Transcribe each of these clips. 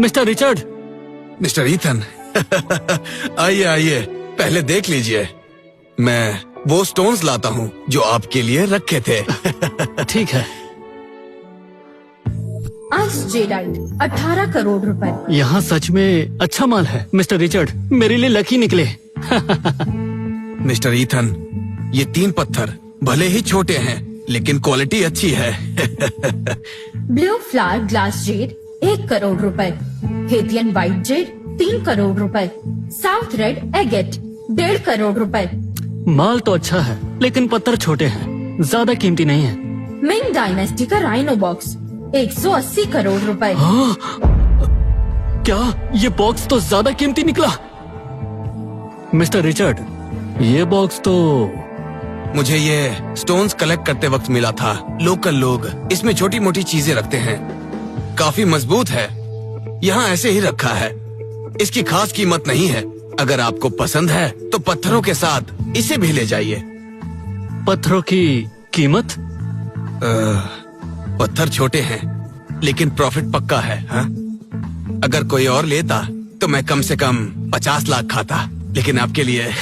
Mister Richard. Mister Ethan आइए आइए, पहले देख लीजिए। मैं वो स्टोन्स लाता हूँ जो आपके लिए रखे थे। ठीक है। आज जेडाइट 18 करोड़ रुपए। यहाँ सच में अच्छा माल है मिस्टर रिचर्ड, मेरे लिए लकी निकले। मिस्टर ईथन, ये 3 पत्थर भले ही छोटे हैं लेकिन क्वालिटी अच्छी है। Blue flower glass Z 1 crore रुपए। हेथियन व्हाइट जेड 3 करोड़ रुपए। साउथ रेड एगेट 1.5 करोड़ रुपए। माल तो अच्छा है लेकिन पत्थर छोटे हैं, ज्यादा कीमती नहीं है। मिंग डायनेस्टी का राइनो बॉक्स 180 करोड़ रुपए। क्या ये बॉक्स तो ज्यादा कीमती निकला। मिस्टर रिचर्ड, ये बॉक्स तो मुझे ये स्टोन्स कलेक्ट करते वक्त मिला था। लोकल लोग इसमें छोटी मोटी चीजें रखते हैं, काफी मजबूत है। यहाँ ऐसे ही रखा है, इसकी खास कीमत नहीं है। अगर आपको पसंद है तो पत्थरों के साथ इसे भी ले जाइए। पत्थरों की कीमत? पत्थर छोटे हैं लेकिन प्रॉफिट पक्का है। हाँ? अगर कोई और लेता तो मैं कम से कम 50 लाख खाता, लेकिन आपके लिए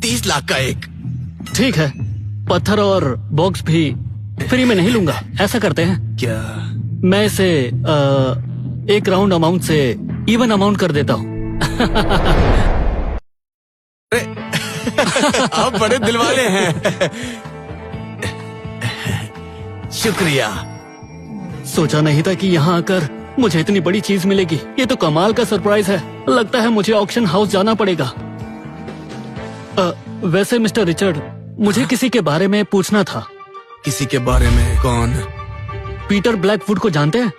30 लाख का एक। ठीक है, पत्थर और बॉक्स भी फ्री में नहीं लूंगा। ऐसा करते हैं, क्या मैं इसे एक राउंड अमाउंट से इवन अमाउंट कर देता हूँ। आप बड़े दिलवाले हैं। शुक्रिया। सोचा नहीं था कि यहाँ आकर मुझे इतनी बड़ी चीज मिलेगी। ये तो कमाल का सरप्राइज है। लगता है मुझे ऑक्शन हाउस जाना पड़ेगा। वैसे मिस्टर रिचर्ड, मुझे किसी के बारे में पूछना था। किसी के बारे में? कौन? पीटर ब्लैकवुड को जानते हैं?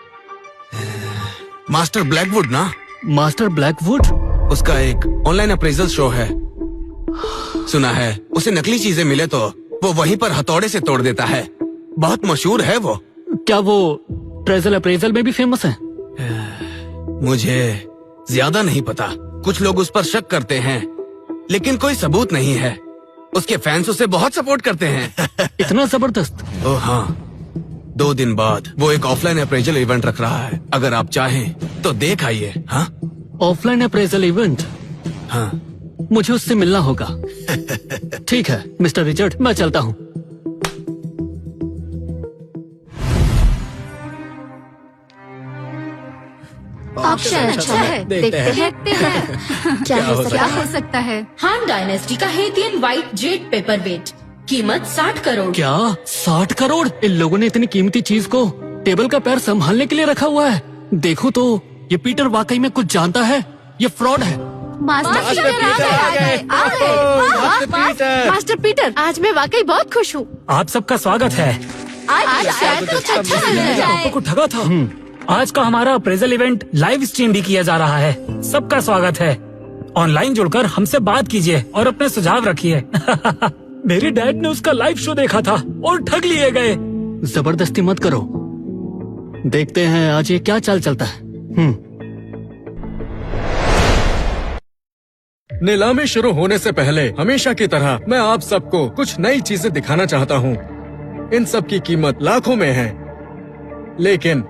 मास्टर ब्लैकवुड ना? Master Blackwood? उसका एक ऑनलाइन अप्रेजल शो है। सुना है उसे नकली चीजें मिले तो वो वहीं पर हथौड़े से तोड़ देता है। बहुत मशहूर है वो। क्या वो ट्रेजल अप्रेजल में भी फेमस है? मुझे ज्यादा नहीं पता। कुछ लोग उस पर शक करते हैं लेकिन कोई सबूत नहीं है। उसके फैंस उसे बहुत सपोर्ट करते हैं। इतना जबरदस्त? ओह हाँ, 2 दिन बाद वो एक ऑफलाइन अप्रेजल इवेंट रख रहा है। अगर आप चाहें तो देख आइए। हाँ, ऑफलाइन अप्रेजल इवेंट? हाँ, मुझे उससे मिलना होगा। ठीक है मिस्टर रिचर्ड, मैं चलता हूँ। ऑप्शन अच्छा है, देखते हैं क्या हो सकता है। हान डायनेस्टी का हेथियन व्हाइट जेड पेपर वेट, कीमत 60 करोड़। क्या 60 करोड़? इन लोगों ने इतनी कीमती चीज को टेबल का पैर संभालने के लिए रखा हुआ है। देखो तो ये पीटर वाकई में कुछ जानता है। ये फ्रॉड है। मास्टर पीटर, आज मैं वाकई बहुत खुश हूँ। आप सबका स्वागत है। आज शायद कुछ अच्छा मिल जाए। आपको ठगा था। आज का हमारा अप्रेजल इवेंट लाइव स्ट्रीम भी किया जा रहा है। सबका स्वागत है। ऑनलाइन जुड़कर हमसे बात कीजिए और अपने सुझाव रखिए। मेरे डैड ने उसका लाइव शो देखा था और ठग लिए गए। जबरदस्ती मत करो, देखते हैं आज ये क्या चाल चलता है। नीलामी शुरू होने से पहले हमेशा की तरह मैं आप सबको कुछ नई चीजें दिखाना चाहता हूँ। इन सब की कीमत लाखों में है, लेकिन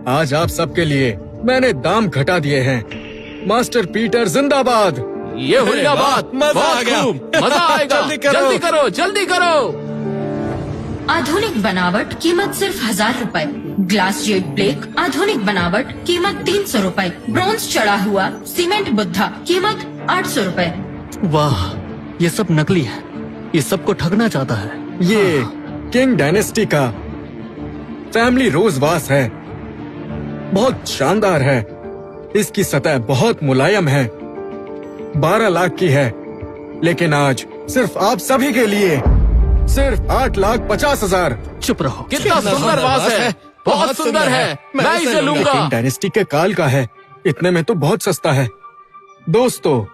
आज आप सबके लिए मैंने दाम घटा दिए हैं। मास्टर पीटर जिंदाबाद। ये हुई ना बात। मजा आ गया। मजा आएगा। जल्दी करो। आधुनिक बनावट, कीमत सिर्फ 1000 रुपए। ग्लास जेड प्लेट, आधुनिक बनावट, कीमत 300 रुपए। ब्रॉन्ज चढ़ा हुआ सीमेंट बुद्धा, कीमत 800 रुपए। वाह, ये सब नकली है। ये सबको ठगना चाहता है। ये किंग डायनेस्टी का फैमिली रोज वास है। बहुत शानदार है। इसकी सतह बहुत मुलायम है। 12 लाख की है, लेकिन आज सिर्फ आप सभी के लिए सिर्फ 8,50,000। चुप रहो। कितना सुंदर वास है। बहुत सुंदर है। मैं इसे लूंगा। किंग डायनेस्टी के काल का है। इतने में तो बहुत सस्ता है। दोस्तों,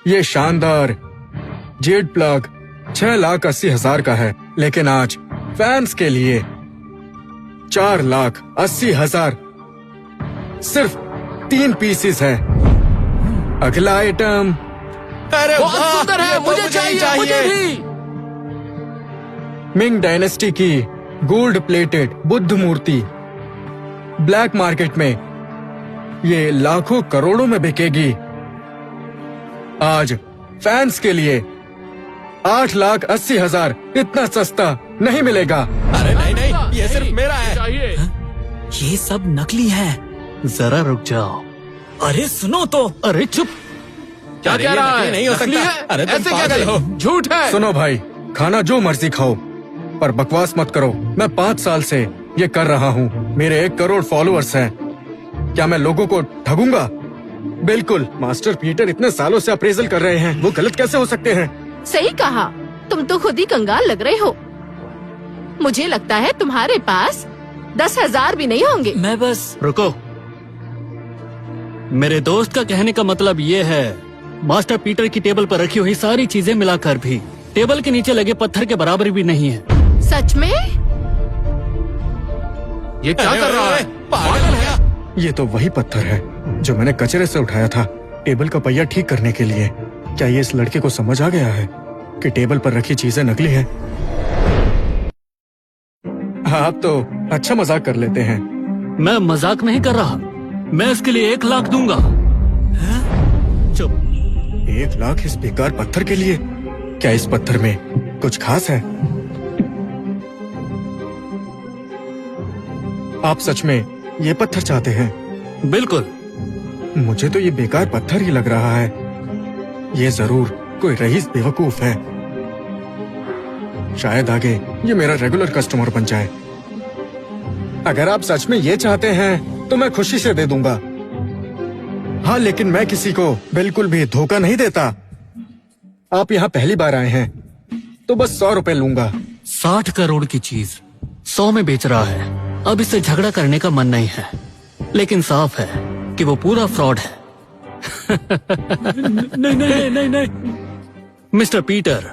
ये शानदार जेड प्लग 6,80,000 का है, लेकिन आज फैंस के लिए 4,80,000। सिर्फ 3 पीसेस है। अगला आइटम। अरे बहुत सुंदर है। मुझे चाहिए। मुझे भी। मिंग डायनेस्टी की गोल्ड प्लेटेड बुद्ध मूर्ति ब्लैक मार्केट में ये लाखों करोड़ों में बिकेगी। आज फैंस के लिए 8,80,000 इतना सस्ता नहीं मिलेगा। अरे नहीं नहीं, ये सिर्फ मेरा है। चाहिए ये सब नकली है। जरा रुक जाओ। अरे सुनो तो। अरे चुप। क्या अरे कह ये रहा नकली है? नहीं हो नकली सकता। है? अरे तुम ऐसे पागल कैसे? हो। झूठ है। सुनो भाई, खाना जो मर्जी खाओ, पर बकवास मत करो। मैं 5 साल से ये कर रहा हूँ। मेरे 1 करोड़ फॉलोअर्स हैं। क्या मैं लोगों को ठगूंगा? बिल्कुल। मास्टर पीटर इतने सालों से अप्रेजल कर रहे हैं, वो गलत कैसे हो सकते हैं? सही कहा, तुम तो खुद ही कंगाल लग रहे हो। मुझे लगता है तुम्हारे पास 10,000 भी नहीं होंगे। मैं बस रुको। मेरे दोस्त का कहने का मतलब ये है, मास्टर पीटर की टेबल पर रखी हुई सारी चीजें मिलाकर भी टेबल के नीचे लगे पत्थर के बराबर भी नहीं है। सच में? ये क्या कर रहा है? पागल है। ये तो वही पत्थर है जो मैंने कचरे से उठाया था टेबल का पहिया ठीक करने के लिए। क्या ये इस लड़के को समझ आ गया है कि टेबल पर रखी चीजें नकली हैं? आप तो अच्छा मजाक कर लेते हैं। मैं मजाक नहीं कर रहा। मैं इसके लिए 1 लाख दूंगा। चुप। 1 लाख इस बेकार पत्थर के लिए? क्या इस पत्थर में कुछ खास है? आप सच में ये पत्थर चाहते हैं? बिल्कुल। मुझे तो ये बेकार पत्थर ही लग रहा है। ये जरूर कोई रईस बेवकूफ है। शायद आगे ये मेरा रेगुलर कस्टमर बन जाए। अगर आप सच में ये चाहते हैं तो मैं खुशी से दे दूंगा। हाँ, लेकिन मैं किसी को बिल्कुल भी धोखा नहीं देता। आप यहाँ पहली बार आए हैं तो बस 100 रुपए लूंगा। 60 करोड़ की चीज 100 में बेच रहा है। अब इससे झगड़ा करने का मन नहीं है, लेकिन साफ है कि वो पूरा फ्रॉड है। नहीं नहीं नहीं नहीं। मिस्टर पीटर,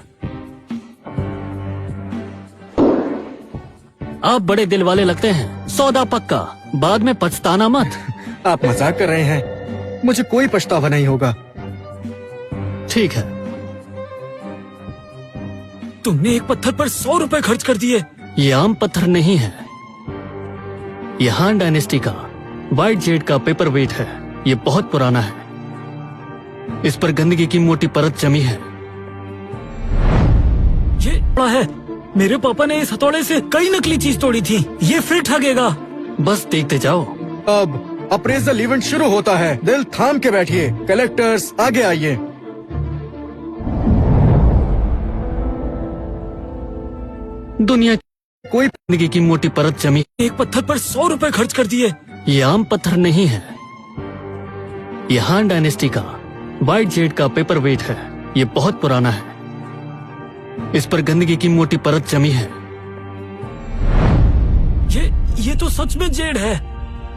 आप बड़े दिल वाले लगते हैं। सौदा पक्का, बाद में पछताना मत। आप मजाक कर रहे हैं। मुझे कोई पछतावा नहीं होगा। ठीक है। तुमने एक पत्थर पर 100 रुपए खर्च कर दिए। ये आम पत्थर नहीं है। ये हान डायनेस्टी का व्हाइट जेड का पेपर वेट है। ये बहुत पुराना है। इस पर गंदगी की मोटी परत जमी है। ये बड़ा है। मेरे पापा ने इस हथौड़े से कई नकली चीज तोड़ी थी। ये फिर ठगेगा। बस देखते जाओ। अब अप्रेजल इवेंट शुरू होता है। दिल थाम के बैठिए। कलेक्टर्स आगे आइए। दुनिया कोई गंदगी की मोटी परत जमी। एक पत्थर पर 100 रुपए खर्च कर दिए। ये आम पत्थर नहीं है। ये हान डायनेस्टी का व्हाइट जेड का पेपर वेट है। ये बहुत पुराना है। इस पर गंदगी की मोटी परत जमी है। ये तो सच में जेड है।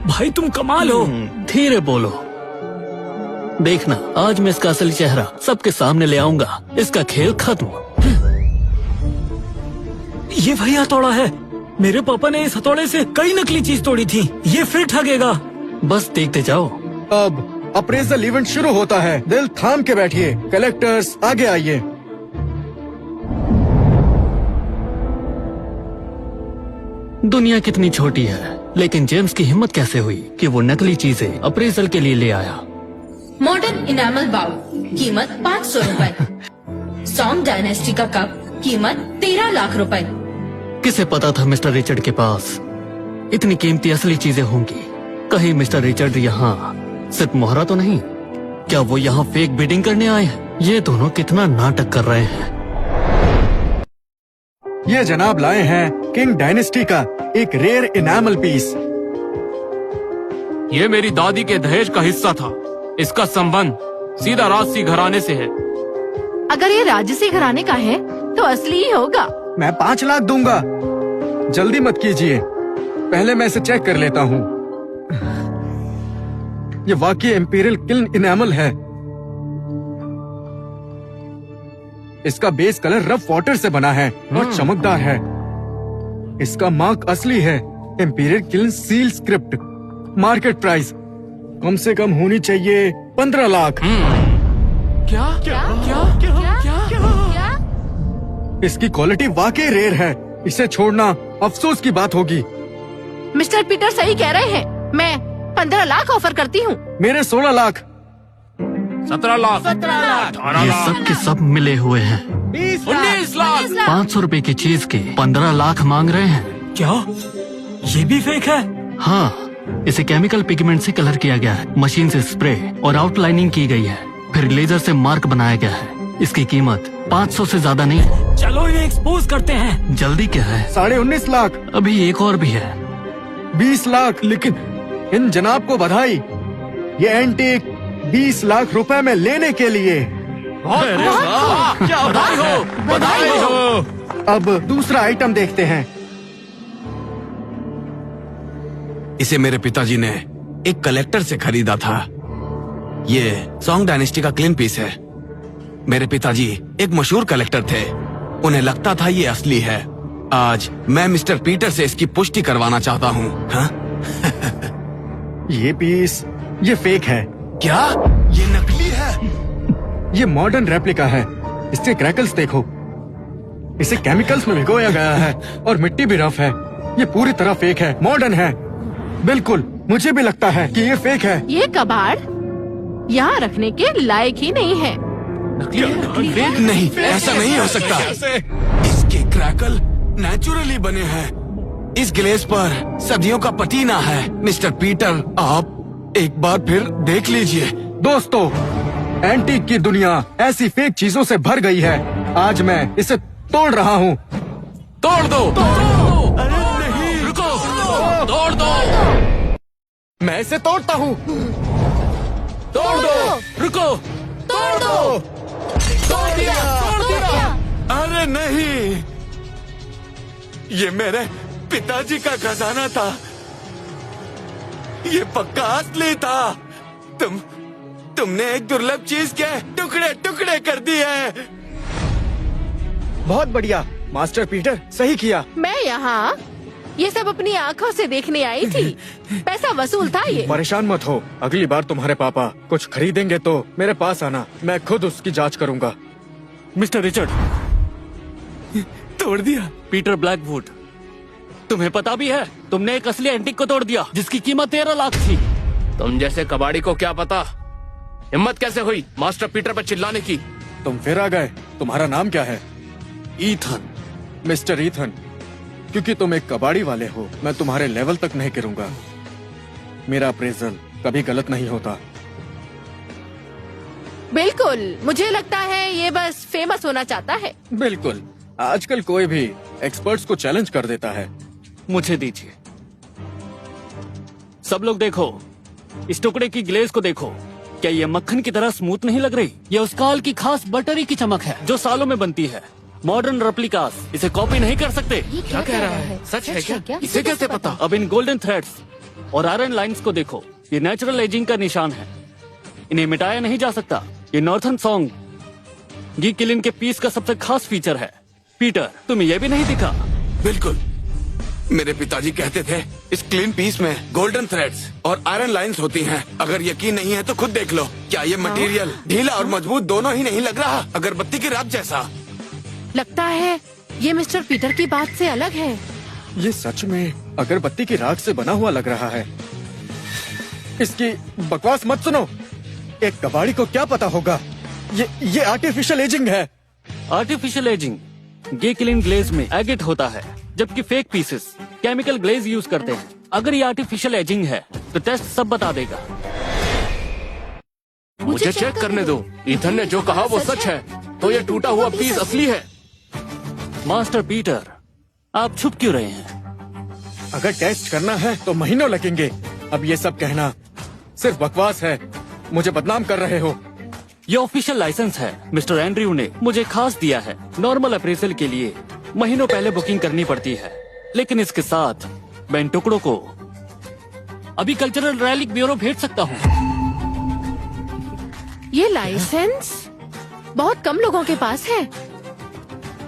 भाई तुम कमाल हो। धीरे बोलो। देखना, आज मैं इसका असली चेहरा सबके सामने ले आऊंगा। इसका खेल खत्म। ये वही हथौड़ा है। मेरे पापा ने इस हथौड़े से कई नकली चीज तोड़ी थी। ये फिर ठगेगा। बस देखते जाओ। अब अप्रेजल इवेंट शुरू होता है। दिल थाम के बैठिए। कलेक्टर्स आगे आइए। दुनिया कितनी छोटी है, लेकिन जेम्स की हिम्मत कैसे हुई कि वो नकली चीजें अप्रेजल के लिए ले आया। मॉडर्न इनामल बाउल कीमत 500 रुपए। सॉन्ग डायनेस्टी का कप कीमत 13 लाख रुपए। किसे पता था मिस्टर रिचर्ड के पास इतनी कीमती असली चीजें होंगी। कहीं मिस्टर रिचर्ड यहाँ सिर्फ मोहरा तो नहीं? क्या वो यहाँ फेक बिडिंग करने आए हैं? ये दोनों कितना नाटक कर रहे हैं। ये जनाब लाए हैं किंग डायनेस्टी का एक रेयर इनामल पीस। ये मेरी दादी के दहेज का हिस्सा था। इसका संबंध सीधा राजसी घराने से है। अगर ये राजसी घराने का है तो असली ही होगा। मैं 5 लाख दूंगा। जल्दी मत कीजिए, पहले मैं इसे चेक कर लेता हूँ। ये वाकई इंपीरियल किल्न इनामल है। इसका बेस कलर रफ वाटर से बना है और चमकदार है। इसका मार्क असली है। Imperial kiln seal script. Market price कम से कम होनी चाहिए 15 लाख। क्या क्या क्या क्या क्या? इसकी क्वालिटी वाकई रेयर है। इसे छोड़ना अफसोस की बात होगी। मिस्टर पीटर सही कह रहे हैं। मैं 15 लाख ऑफर करती हूँ। मेरे 16 लाख। 17 लाख, ये सब के सब मिले हुए हैं। 19 लाख, 500 रुपए की चीज के 15 लाख मांग रहे हैं। क्या ये भी फेक है? हाँ, इसे केमिकल पिगमेंट से कलर किया गया है, मशीन से स्प्रे और आउटलाइनिंग की गई है, फिर लेजर से मार्क बनाया गया है। इसकी कीमत 500 से ज्यादा नहीं है। चलो इन्हें एक्सपोज करते हैं। जल्दी क्या है, 19.5 लाख। अभी एक और भी है। 20 लाख। लेकिन इन जनाब को बधाई, ये एंटीक 20 लाख रुपए में लेने के लिए। क्या बधाई हो, बधाई हो। अब दूसरा आइटम देखते हैं। इसे मेरे पिताजी ने एक कलेक्टर से खरीदा था। ये सॉन्ग डायनेस्टी का क्लीन पीस है। मेरे पिताजी एक मशहूर कलेक्टर थे, उन्हें लगता था ये असली है। आज मैं मिस्टर पीटर से इसकी पुष्टि करवाना चाहता हूँ। हाँ? ये पीस, ये फेक है। क्या ये नकली है? ये मॉडर्न रेप्लिका है। इसके क्रैकल्स देखो, इसे केमिकल्स में भिगोया गया है और मिट्टी भी रफ है। ये पूरी तरह फेक है, मॉडर्न है। बिल्कुल, मुझे भी लगता है कि ये फेक है। ये कबाड़ यहाँ रखने के लायक ही नहीं है। नहीं, ऐसा नहीं हो सकता। इसके क्रैकल नेचुरली बने हैं। इस ग्लेस पर सदियों का पटीना है। मिस्टर पीटर, आप एक बार फिर देख लीजिए। दोस्तों, एंटीक की दुनिया ऐसी फेक चीजों से भर गई है। आज मैं इसे तोड़ रहा हूँ। तोड़ दो, अरे नहीं, रुको, तोड़ दो, मैं इसे तोड़ता हूँ। तोड़ दो, रुको, तोड़ दो। तोड़ दिया, तोड़ दिया। अरे नहीं, ये मेरे पिताजी का खजाना था। ये पक्का असली था। तुमने एक दुर्लभ चीज के टुकड़े टुकड़े कर दिए। बहुत बढ़िया, मास्टर पीटर, सही किया। मैं यहाँ ये सब अपनी आँखों से देखने आई थी। पैसा वसूल था ये। परेशान मत हो, अगली बार तुम्हारे पापा कुछ खरीदेंगे तो मेरे पास आना, मैं खुद उसकी जांच करूंगा। मिस्टर रिचर्ड, तोड़ दिया। पीटर ब्लैकवुड, तुम्हें पता भी है तुमने एक असली एंटीक को तोड़ दिया जिसकी कीमत 13 लाख थी। तुम जैसे कबाड़ी को क्या पता, हिम्मत कैसे हुई मास्टर पीटर पर चिल्लाने की। तुम फिर आ गए। तुम्हारा नाम क्या है? ईथन। मिस्टर ईथन, क्योंकि तुम एक कबाड़ी वाले हो, मैं तुम्हारे लेवल तक नहीं गिरूंगा। मेरा अप्रेजल कभी गलत नहीं होता। बिल्कुल, मुझे लगता है ये बस फेमस होना चाहता है। बिल्कुल, आजकल कोई भी एक्सपर्ट्स को चैलेंज कर देता है। मुझे दीजिए। सब लोग देखो, इस टुकड़े की ग्लेज को देखो। क्या ये मक्खन की तरह स्मूथ नहीं लग रही? ये उस काल की खास बटरी की चमक है जो सालों में बनती है। मॉडर्न रेप्लिकास इसे कॉपी नहीं कर सकते। क्या कह रहा है? सच है क्या? इसे कैसे पता? अब इन गोल्डन थ्रेड्स और आयरन लाइंस को देखो, ये नेचुरल एजिंग का निशान है। इन्हें मिटाया नहीं जा सकता। ये नॉर्थन सॉन्ग गी किलिन के पीस का सबसे खास फीचर है। पीटर, तुम्हें यह भी नहीं दिखा? बिल्कुल, मेरे पिताजी कहते थे इस क्लीन पीस में गोल्डन थ्रेड्स और आयरन लाइंस होती हैं। अगर यकीन नहीं है तो खुद देख लो। क्या ये मटेरियल ढीला और मजबूत दोनों ही नहीं लग रहा? अगरबत्ती की राख जैसा। लगता है ये मिस्टर पीटर की बात से अलग है। ये सच में अगरबत्ती की राख से बना हुआ लग रहा है। इसकी बकवास मत सुनो। एक कबाड़ी को क्या पता होगा? ये आर्टिफिशियल एजिंग है। आर्टिफिशियल एजिंग गे किलिन ग्लेज में एगेट होता है, जबकि fake pieces chemical glaze use करते हैं। अगर ये आर्टिफिशियल एजिंग है तो टेस्ट सब बता देगा। मुझे चेक करने दो। ईथन ने जो कहा वो सच है, तो ये टूटा हुआ पीस असली है। मास्टर पीटर, आप छुप क्यों रहे हैं? अगर टेस्ट करना है तो महीनों लगेंगे। अब ये सब कहना सिर्फ बकवास है। मुझे बदनाम कर रहे हो। ये ऑफिशियल लाइसेंस है। मिस्टर एंड्रयू ने मुझे खास दिया है। नॉर्मल अप्रेजल के लिए महीनों पहले बुकिंग करनी पड़ती है, लेकिन इसके साथ मैं इन टुकड़ों को अभी कल्चरल रैलिक ब्यूरो भेज सकता हूँ। ये लाइसेंस बहुत कम लोगों के पास है।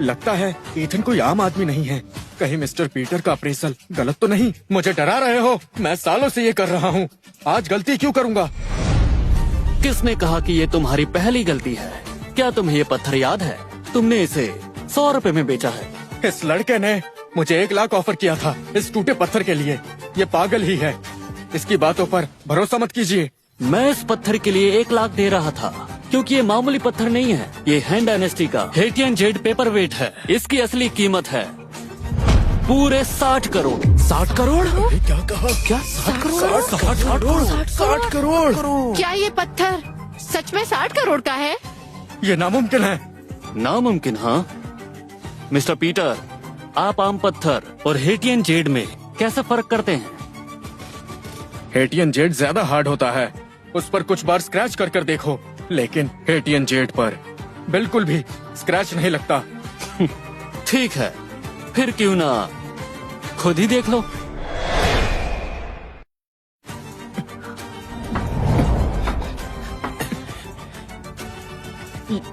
लगता है ईथन कोई आम आदमी नहीं है। कहीं मिस्टर पीटर का अप्रेजल गलत तो नहीं? मुझे डरा रहे हो। मैं सालों से ये कर रहा हूँ, आज गलती क्यों करूँगा? किसने कहा कि ये तुम्हारी पहली गलती है? क्या तुम्हें ये पत्थर याद है? तुमने इसे 100 रुपए में बेचा है। इस लड़के ने मुझे 1 लाख ऑफर किया था इस टूटे पत्थर के लिए। ये पागल ही है। इसकी बातों पर भरोसा मत कीजिए। मैं इस पत्थर के लिए 1 लाख दे रहा था, क्योंकि ये मामूली पत्थर नहीं है। ये हैंड डायनेस्टी का हेटियन जेड पेपर वेट है। इसकी असली कीमत है पूरे 60 करोड़। 60 करोड़? क्या कहा? क्या 60 करोड़? 60 करोड़? क्या ये पत्थर सच में 60 करोड़ का है? ये नामुमकिन है। नामुमकिन? हाँ मिस्टर पीटर, आप आम पत्थर और हेटियन जेड में कैसे फर्क करते हैं? हेटियन जेड ज्यादा हार्ड होता है, उस पर कुछ बार स्क्रैच कर कर देखो, लेकिन हेटियन जेड पर बिल्कुल भी स्क्रैच नहीं लगता। ठीक है, फिर क्यों ना खुद ही देख लो।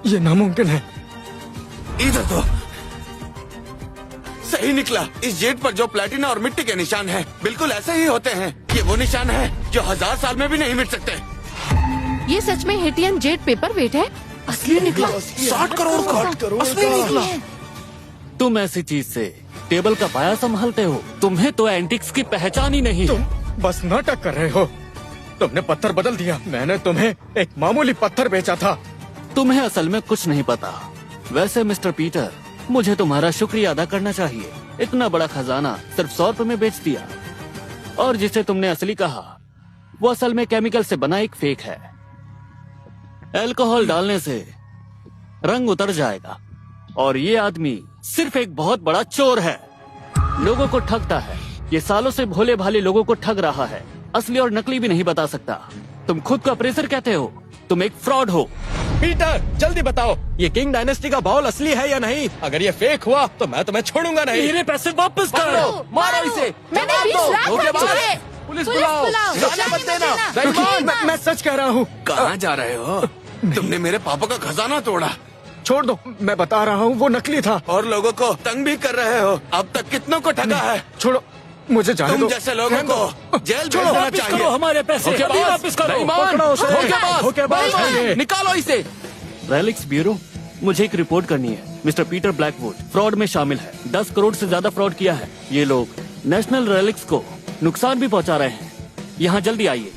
ये नामुमकिन है। इधर तो सही निकला। इस जेट पर जो प्लेटिना और मिट्टी के निशान हैं, बिल्कुल ऐसे ही होते हैं। ये वो निशान है जो 1000 साल में भी नहीं मिट सकते। ये सच में हेटियन जेड पेपर वेट है? असली निकला। 60 करोड़ का असली निकला। तुम ऐसी चीज से टेबल का पाया संभालते हो? तुम्हें तो एंटिक्स की पहचान ही नहीं तुम है। बस नाटक कर रहे हो। तुमने पत्थर बदल दिया। मैंने तुम्हें एक मामूली पत्थर बेचा था। तुम्हें असल में कुछ नहीं पता। वैसे मिस्टर पीटर, मुझे तुम्हारा शुक्रिया अदा करना चाहिए। इतना बड़ा खजाना सिर्फ 100 रुपए में बेच दिया। और जिसे तुमने असली कहा, वो असल में केमिकल से बना एक फेक है। अल्कोहल डालने से रंग उतर जाएगा। और ये आदमी सिर्फ एक बहुत बड़ा चोर है, लोगों को ठगता है। ये सालों से भोले भाले लोगों को ठग रहा है। असली और नकली भी नहीं बता सकता। तुम खुद को अप्रेजर कहते हो, तुम एक फ्रॉड हो। पीटर, जल्दी बताओ, ये किंग डायनेस्टी का बाउल असली है या नहीं? अगर ये फेक हुआ तो मैं तुम्हें छोड़ूंगा नहीं। मेरे पैसे वापस करो। मारो इसे। मैंने 20 लाख मांगे। पुलिस बुलाओ। जाने मत देना। मैं सच कह रहा हूँ। कहाँ जा रहे हो? तुमने मेरे पापा का खजाना तोड़ा। छोड़ दो, मैं बता रहा हूँ वो नकली था। और लोगों को तंग भी कर रहे हो। अब तक कितनों को ठगा है? छोड़ो, मुझे जाने तुम दो। जैसे लोगों को जेल भेजना वापस करो चाहिए। हमारे पैसे। अभी वापस करो। पकड़ो उसे। धोखेबाज है ये। निकालो इसे। रेलिक्स ब्यूरो, मुझे एक रिपोर्ट करनी है। मिस्टर पीटर ब्लैकवुड फ्रॉड में शामिल है। 10 करोड़ से ज्यादा फ्रॉड किया है। ये लोग नेशनल रेलिक्स को नुकसान भी पहुंचा रहे हैं। यहाँ जल्दी आइए।